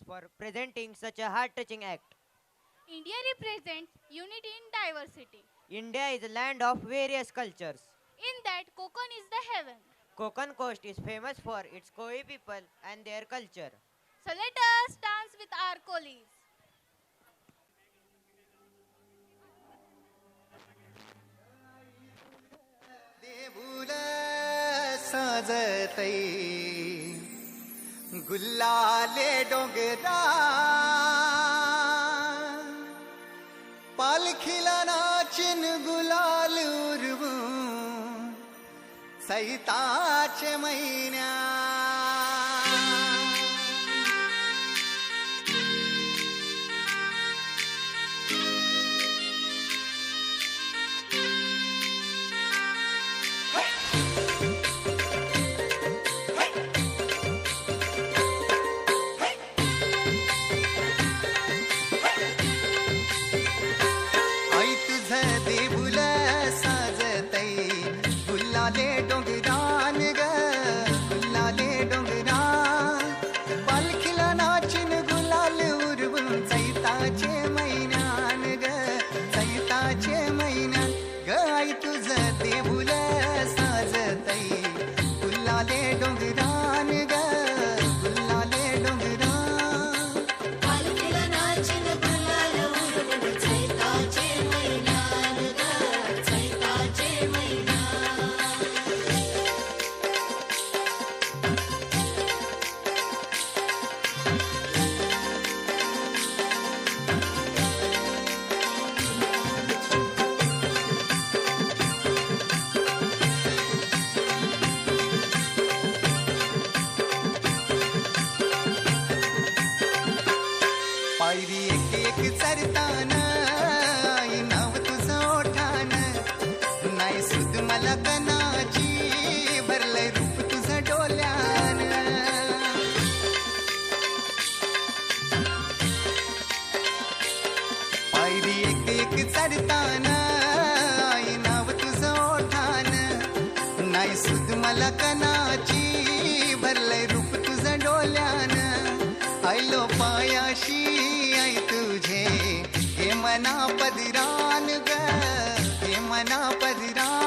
for presenting such a heart-touching act. India represents unity in diversity. India is a land of various cultures. In that, Konkan is the heaven. Konkan coast is famous for its Koi people and their culture. So let us dance with our colleagues. देऊळ साजतई गुल्लाले डोंगरा पालखीला नाचिन गुलाल उरवू सैताचे महिन्या आई तुझं देऊळ साजतई गुल्लाले डोंगरान ग गुल्लाले डोंगरा पालखीला नाचिन गुलाल उरवून चैताचे महिन्यान ग चैताचे महिन्यान ग आई तुझं देऊळ साजतई गुल्लाले डोंगरान ग गुल्लाले डोंगरा पालखीला नाचिन गुलाल उडवून चैताचे मैदान ग चैताचे मैदान पायरी एक एक चरतान आई नाव तुझं ओठान नाही सुद मला कनाची भरलंय रूप तुझं डोल्यान पायरी एक एक चरतान आई नाव तुझं ओठान नाही सुद मला कनाची भरलंय रूप तुझं डोल्यान आयलो पायाशी आई तुझे हे मना पदिरान ग हे मना पदिरान